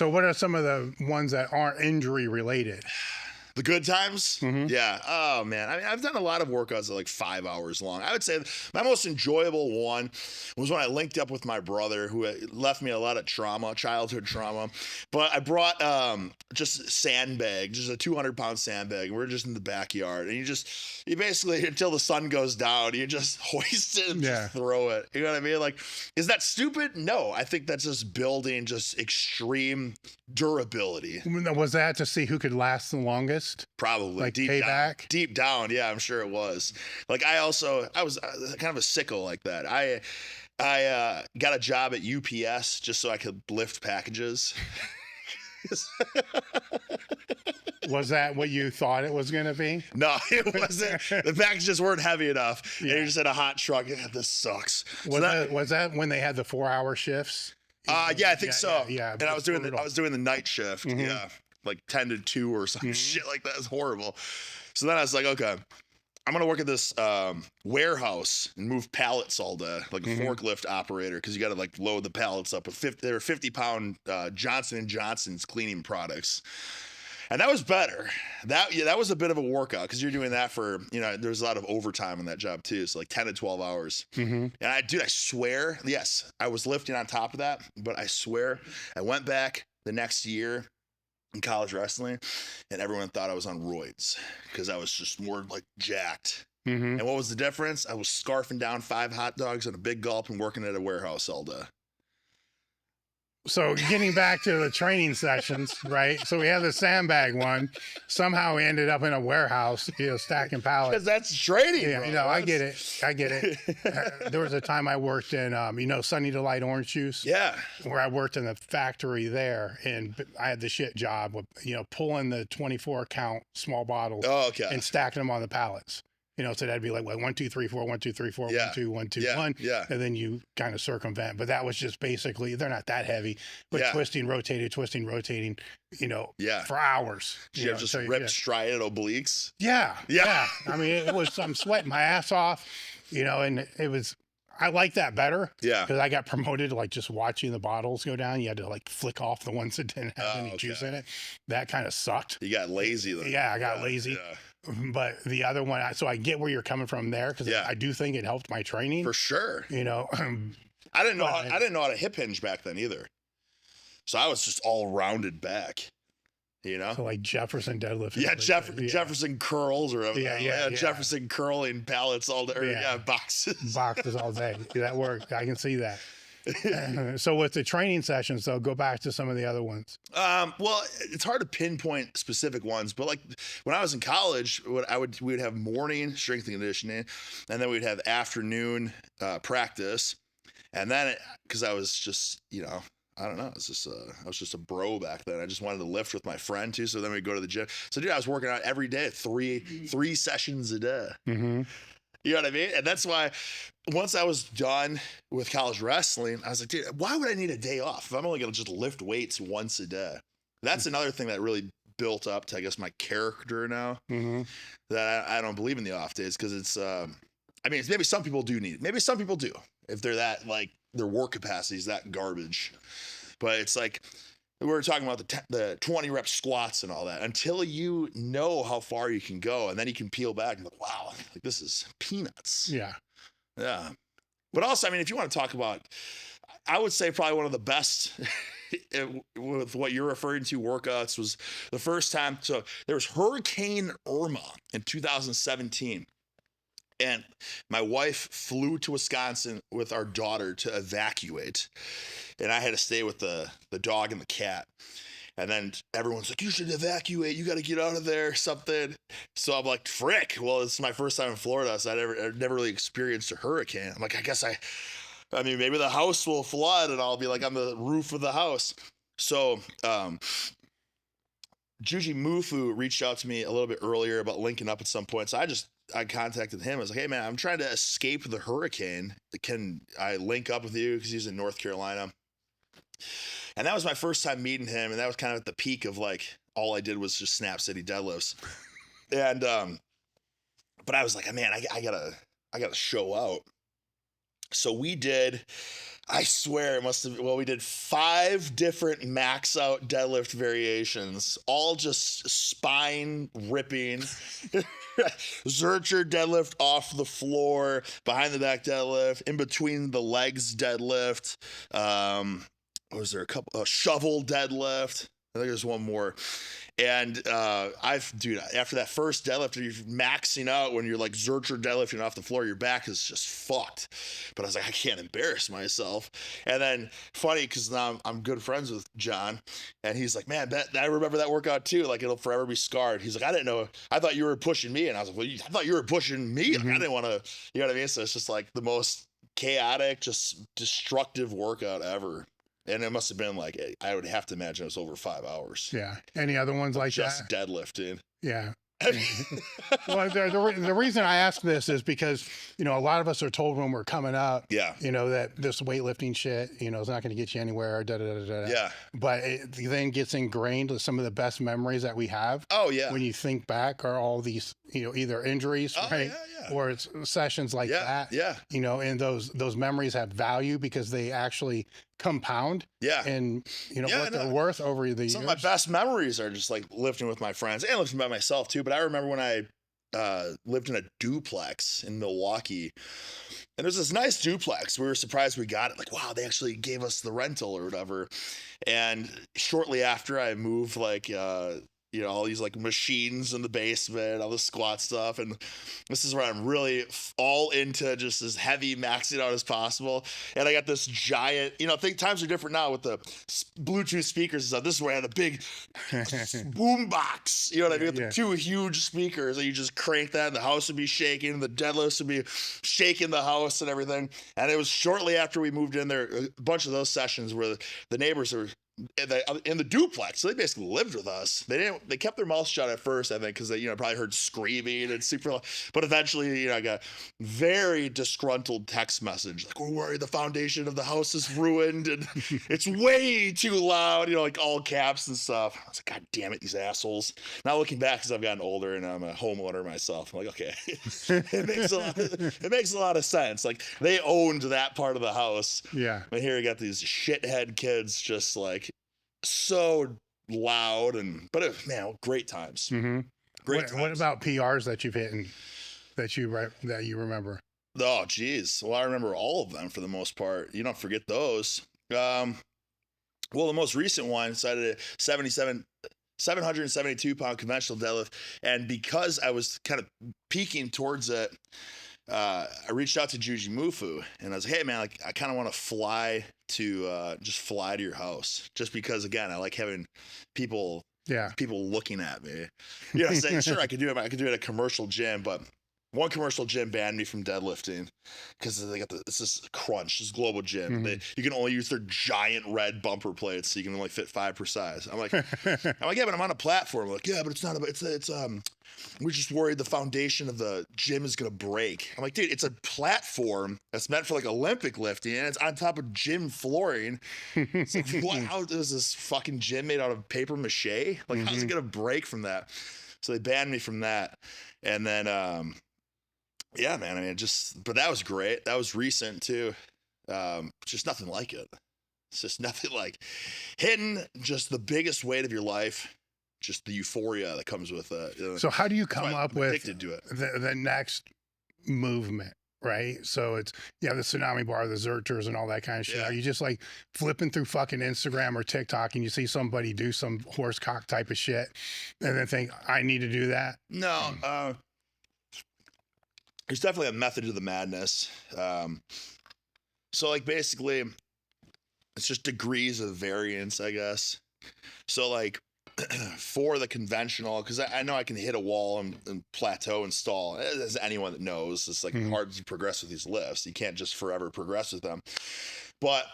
So what are some of the ones that aren't injury related? The good times? Mhm. Yeah. Oh, man. I mean, I've done a lot of workouts that are like 5 hours long. I would say my most enjoyable one was when I linked up with my brother who left me a lot of trauma, childhood trauma. But I brought just sandbag, just a 200-pound sandbag. And we're just in the backyard. And you basically, until the sun goes down, you just hoist it and just throw it. You know what I mean? Like, is that stupid? No. I think that's just building just extreme durability. Was that to see who could last the longest? Probably. Like payback? Deep down, yeah, I'm sure it was. Like I was kind of a sicko like that. I got a job at UPS just so I could lift packages. Was that what you thought it was going to be? No, it wasn't. The packages weren't heavy enough. Yeah. And you just had a hot truck. Yeah, this sucks. Was that when they had the 4-hour shifts? Yeah, I think so. Yeah. And I was doing the night shift. Mm-hmm. Yeah. Like 10 to 2 or some shit like that. It's horrible. So then I was like, okay, I'm going to work at this warehouse and move pallets all day, like a forklift operator, because you got to like load the pallets up with 50-pound Johnson & Johnson's cleaning products. And that was better. That was a bit of a workout because you're doing that for, there's a lot of overtime in that job too. So like 10 to 12 hours. Mm-hmm. And I swear, yes, I was lifting on top of that, but I swear I went back the next year in college wrestling and everyone thought I was on roids because I was just more like jacked. Mm-hmm. And what was the difference? I was scarfing down 5 hot dogs and a big gulp and working at a warehouse all day. So getting back to the training sessions, right? So we have the sandbag one. Somehow we ended up in a warehouse, stacking pallets. Because that's training, yeah, bro. I get it. There was a time I worked in, Sunny Delight orange juice. Yeah. Where I worked in the factory there, and I had the shit job of, pulling the 24 count small bottles and stacking them on the pallets. So that'd be like 1, 2, 3, 4, 1, 2, 3, 4, 1, 2, 1, 2, 1. Yeah. And then you kind of circumvent. But that was just basically, they're not that heavy, but twisting, rotating, for hours. You just ripped striated obliques. Yeah. I mean, I'm sweating my ass off, and it was, I like that better. Yeah. Because I got promoted to just watching the bottles go down. You had to flick off the ones that didn't have any juice in it. That kind of sucked. You got lazy though. Yeah, I got lazy. Yeah. But the other one, so I get where you're coming from there because I do think it helped my training for sure. I didn't know how to hip hinge back then either, so I was just all rounded back. So like Jefferson deadlift. Yeah, Jefferson curls or Jefferson curling pallets all day. Boxes all day. That worked. I can see that. So with the training sessions, though, go back to some of the other ones. Well, it's hard to pinpoint specific ones, but like when I was in college, we'd have morning strength and conditioning, and then we'd have afternoon practice, and then because I was just I don't know. I was just a bro back then. I just wanted to lift with my friend too. So then we'd go to the gym. So dude, I was working out every day, three sessions a day. Mm-hmm. You know what I mean? And that's why once I was done with college wrestling, I was like, dude, why would I need a day off if I'm only going to just lift weights once a day? That's another thing that really built up to, I guess, my character now, that I don't believe in the off days because it's, maybe some people do need it. Maybe some people do if they're that, like, their work capacity is that garbage. But it's like, we were talking about the 20 rep squats and all that until you know how far you can go. And then you can peel back and go, wow, like this is peanuts. Yeah. Yeah. But also, if you want to talk about, I would say probably one of the best with what you're referring to workouts was the first time. So there was Hurricane Irma in 2017. And my wife flew to Wisconsin with our daughter to evacuate. And I had to stay with the dog and the cat. And then everyone's like, you should evacuate. You got to get out of there, something. So I'm like, frick. Well, it's my first time in Florida, so I've never really experienced a hurricane. I'm like, I guess maybe the house will flood and I'll be like on the roof of the house. So Juji Mufu reached out to me a little bit earlier about linking up at some point. So I contacted him. I was like, hey, man, I'm trying to escape the hurricane. Can I link up with you? Because he's in North Carolina. And that was my first time meeting him. And that was kind of at the peak of like, all I did was just snap city deadlifts. And, but I was like, man, I gotta show out. So we did, I swear it must have, well, we did 5 different max out deadlift variations, all just spine ripping. Zercher deadlift off the floor, behind the back deadlift, in between the legs deadlift. Was there a couple? Shovel deadlift. I think there's one more. And dude, after that first deadlift, you're maxing out when you're like Zercher deadlifting off the floor, your back is just fucked. But I was like, I can't embarrass myself. And then funny, because now I'm good friends with John, and he's like, man, I remember that workout too. Like, it'll forever be scarred. He's like, I didn't know. I thought you were pushing me. And I was like, well, I thought you were pushing me. Like, I didn't want to, you know what I mean? So it's just like the most chaotic, just destructive workout ever. And it must have been like, I would have to imagine it was over 5 hours. Yeah. Any other ones like just that? Just deadlifting. Yeah. Well, the reason I ask this is because, you know, a lot of us are told when we're coming up, you know, that this weightlifting shit, you know, is not going to get you anywhere. Yeah. But it then gets ingrained with some of the best memories that we have. Oh, yeah. When you think back are all these, you know, either injuries, right? Or it's sessions like that. Yeah. You know, and those memories have value because they actually compound. Yeah. And, you know, what they're worth over the years. Some of my best memories are just like lifting with my friends and lifting by myself too. But I remember when I lived in a duplex in Milwaukee, and there's this nice duplex. We were surprised we got it. Like, wow, they actually gave us the rental or whatever. And shortly after I moved, like, you know, all these like machines in the basement, all the squat stuff. And this is where I'm really all into just as heavy maxing out as possible. And I got this giant, you know, times are different now with the Bluetooth speakers and stuff. This is where I had a big boom box, you know what I mean? With the 2 huge speakers, and you just crank that and the house would be shaking, the deadlifts would be shaking the house and everything. And it was shortly after we moved in there, a bunch of those sessions where the neighbors are in the duplex, so they basically lived with us. They kept their mouths shut at first, I think, because they, you know, probably heard screaming and super, but eventually, you know, I got very disgruntled text message like, we're worried the foundation of the house is ruined and it's way too loud, you know, like all caps and stuff. I was like, God damn it, these assholes. Now looking back, because I've gotten older and I'm a homeowner myself, I'm like, okay, it makes a lot of sense. Like, they owned that part of the house. Yeah. And here you got these shithead kids just like so loud, but man, great times. Great times. What about PRs that you've hit and that you remember? Oh, geez. Well, I remember all of them for the most part. You don't forget those. Well, the most recent one, so I did a 772 pound conventional deadlift, and because I was kind of peaking towards it, I reached out to Juji Mufu and I was like, hey man, like, I kind of want to fly to your house, just because, again, I like having people looking at me, you know, saying, sure, I could do it. I could do it at a commercial gym, but one commercial gym banned me from deadlifting because they got this Crunch, this global gym. You can only use their giant red bumper plates, so you can only fit 5 per size. I'm like, yeah, but I'm on a platform. I'm like, yeah, but it's not. We're just worried the foundation of the gym is gonna break. I'm like, dude, it's a platform that's meant for like Olympic lifting, and it's on top of gym flooring. It's like, how is this fucking gym made out of paper mache? Like, how's it gonna break from that? So they banned me from that, and then yeah, man. I mean, but that was great. That was recent too. Just nothing like it. It's just nothing like hitting just the biggest weight of your life. Just the euphoria that comes with it. So how do you come up with the next movement, right? So it's, the tsunami bar, the Zerchers and all that kind of shit. Are you just like flipping through fucking Instagram or TikTok and you see somebody do some horse cock type of shit and then think, I need to do that? No, there's definitely a method to the madness. So like basically it's just degrees of variance, I guess. So like for the conventional, because I know I can hit a wall and plateau and stall. As anyone that knows, it's like hard to progress with these lifts. You can't just forever progress with them. But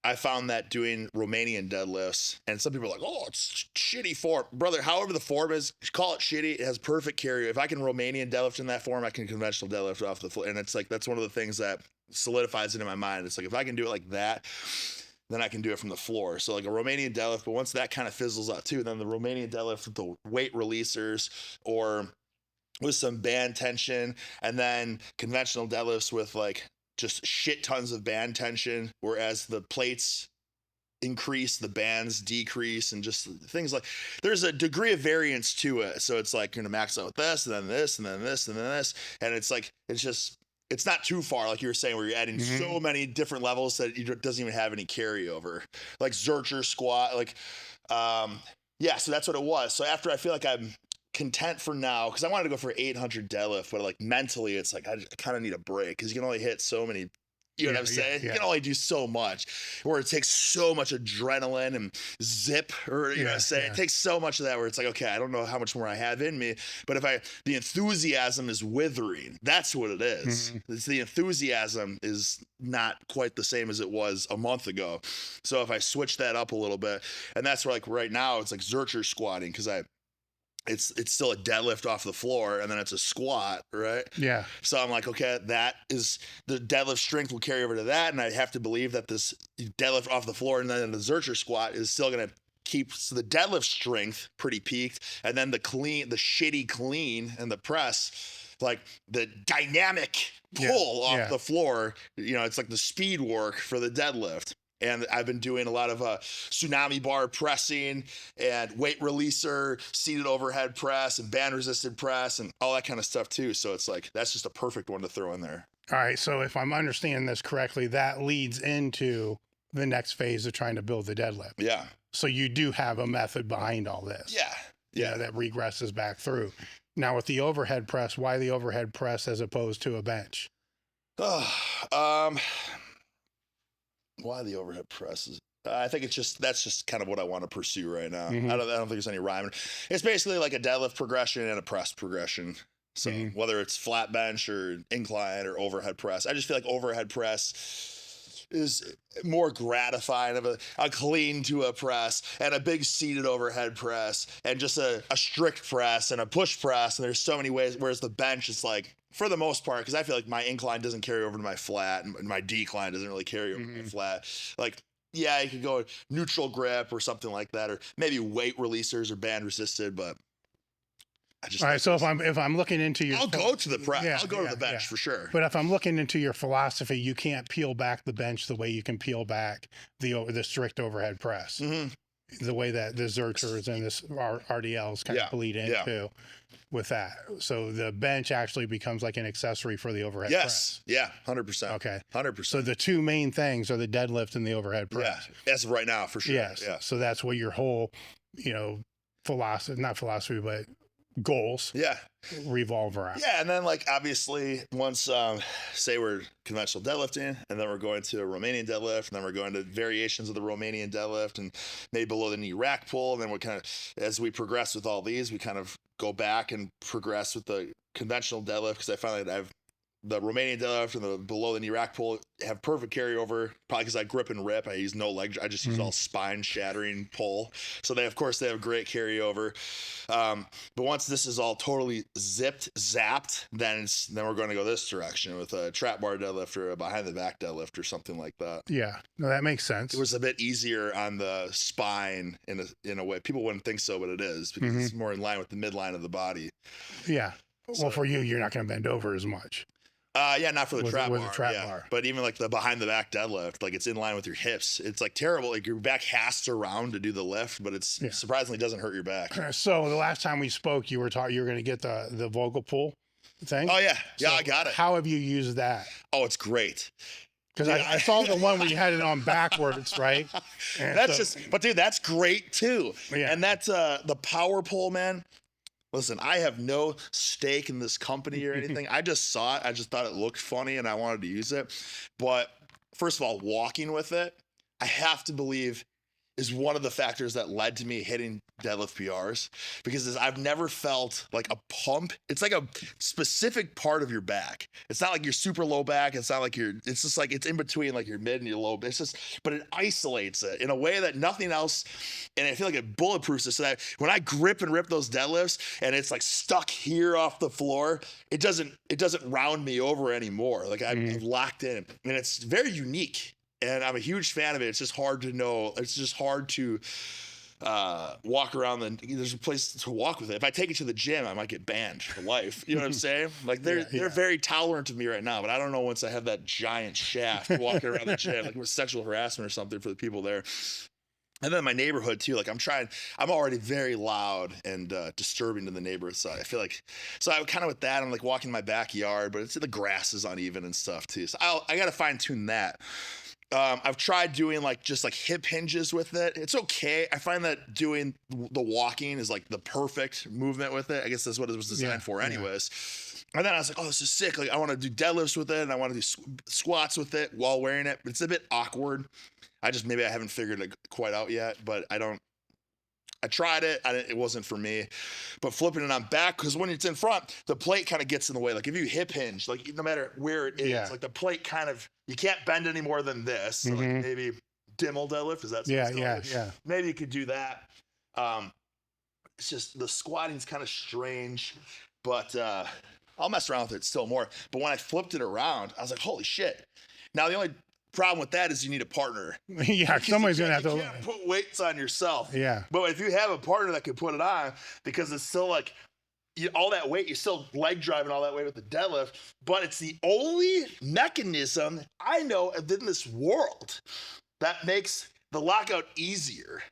I found that doing Romanian deadlifts, and some people are like, oh, it's shitty form. Brother, however the form is, call it shitty. It has perfect carry. If I can Romanian deadlift in that form, I can conventional deadlift off the floor. And it's like, that's one of the things that solidifies it in my mind. It's like, if I can do it like that, then I can do it from the floor. So like a Romanian deadlift, but once that kind of fizzles out too, then the Romanian deadlift with the weight releasers or with some band tension, and then conventional deadlifts with like just shit tons of band tension, whereas the plates increase, the bands decrease, and just things like there's a degree of variance to it. So it's like you're gonna max out with this, and then this, and then this, and then this, and it's like it's not too far, like you were saying, where you're adding so many different levels that it doesn't even have any carryover, like Zercher squat, like yeah. So that's what it was. So after I feel like I'm content for now, because I wanted to go for 800 deadlift, but like mentally it's like I kind of need a break, because you can only hit so many, you know what I'm saying? You can only do so much, where it takes so much adrenaline and zip, or you know what I'm saying? It takes so much of that where it's like, okay, I don't know how much more I have in me, but the enthusiasm is withering. That's what it is. It's the enthusiasm is not quite the same as it was a month ago. So if I switch that up a little bit, and that's where like right now it's like Zercher squatting, because it's still a deadlift off the floor, and then it's a squat, right? Yeah. So I'm like, okay, that is the deadlift strength will carry over to that, and I have to believe that this deadlift off the floor and then the Zercher squat is still going to keep the deadlift strength pretty peaked, and then the shitty clean and the press, like the dynamic pull off the floor, you know, it's like the speed work for the deadlift. And I've been doing a lot of tsunami bar pressing and weight releaser, seated overhead press, and band resisted press, and all that kind of stuff too. So it's like, that's just a perfect one to throw in there. All right. So if I'm understanding this correctly, that leads into the next phase of trying to build the deadlift. Yeah. So you do have a method behind all this. Yeah. Yeah. That regresses back through. Now with the overhead press, why the overhead press as opposed to a bench? Why the overhead presses? I think that's just kind of what I want to pursue right now. I don't think there's any rhyme. It's basically like a deadlift progression and a press progression. So whether it's flat bench or incline or overhead press, I just feel like overhead press is more gratifying of a clean to a press, and a big seated overhead press, and just a strict press and a push press. And there's so many ways, whereas the bench is like, for the most part, because I feel like my incline doesn't carry over to my flat, and my decline doesn't really carry over to my flat. Like, yeah, you could go neutral grip or something like that, or maybe weight releasers or band resisted, but I just. All right, so if I'm looking into your, I'll go to the press. I'll go to the bench for sure. But if I'm looking into your philosophy, you can't peel back the bench the way you can peel back the strict overhead press. The way that the Zerchers and this RDLs kind of bleed into with that. So the bench actually becomes like an accessory for the overhead press. Yeah, 100%. Okay. 100%. So the two main things are the deadlift and the overhead press. Yeah, as of right now, for sure. Yes. Yeah. So that's what your whole, not philosophy, but goals revolve around. Yeah, and then like obviously once say we're conventional deadlifting, and then we're going to a Romanian deadlift, and then we're going to variations of the Romanian deadlift, and maybe below the knee rack pull, and then we kind of, as we progress with all these, we kind of go back and progress with the conventional deadlift, because I find that I've the Romanian deadlift and the below the knee rack pull have perfect carryover, probably because I grip and rip. I use no leg. I just use all spine shattering pull. So they have great carryover. But once this is all totally zapped, then we're going to go this direction with a trap bar deadlift or a behind the back deadlift or something like that. Yeah, no, that makes sense. It was a bit easier on the spine in a way. People wouldn't think so, but it is, because it's more in line with the midline of the body. Yeah. Well, for you, you're not going to bend over as much. Yeah, not for the trap bar. But even like the behind the back deadlift, like it's in line with your hips. It's like terrible. Like your back has to round to do the lift, but it's surprisingly doesn't hurt your back. So the last time we spoke, you were taught you were going to get the Vogel pull thing. Oh yeah. Yeah, I got it. How have you used that? Oh, it's great. Because I saw the one where you had it on backwards, right? And but dude, that's great too. Yeah. And that's the power pull, man. Listen, I have no stake in this company or anything. I just saw it. I just thought it looked funny and I wanted to use it. But first of all, walking with it, I have to believe is one of the factors that led to me hitting deadlift PRs, because I've never felt like a pump. It's like a specific part of your back. It's not like your super low back. It's not like it's just like it's in between like your mid and your low. It's just, but it isolates it in a way that nothing else. And I feel like it bulletproofs it, so that when I grip and rip those deadlifts and it's like stuck here off the floor, it doesn't round me over anymore. Like I'm locked in, and it's very unique. And I'm a huge fan of it. It's just hard to know. It's just hard to walk around. There's a place to walk with it. If I take it to the gym, I might get banned for life. You know what I'm saying? Like they're very tolerant of me right now, but I don't know once I have that giant shaft walking around the gym, like it was sexual harassment or something for the people there. And then my neighborhood too, like I'm already very loud and disturbing to the neighborhood side. I feel like, so I kind of with that, I'm like walking my backyard, but the grass is uneven and stuff too. So I got to fine tune that. I've tried doing just hip hinges with it. It's okay. I find that doing the walking is like the perfect movement with it. I guess that's what it was designed for anyways. And then I was like, oh, this is sick. Like I want to do deadlifts with it and I want to do squats with it while wearing it. But it's a bit awkward. Maybe I haven't figured it quite out yet, but I tried it. It wasn't for me. But flipping it on back, because when it's in front, the plate kind of gets in the way. Like if you hip hinge, like no matter where it is, like the plate you can't bend any more than this. So like maybe Dimmel deadlift, is that yeah. Maybe you could do that. It's just the squatting's kind of strange, but I'll mess around with it still more. But when I flipped it around, I was like, holy shit. Now the only problem with that is you need a partner. Yeah, somebody's gonna have to put weights on yourself. Yeah. But if you have a partner that can put it on, because it's still like all that weight, you're still leg driving all that weight with the deadlift, but it's the only mechanism I know in this world that makes the lockout easier.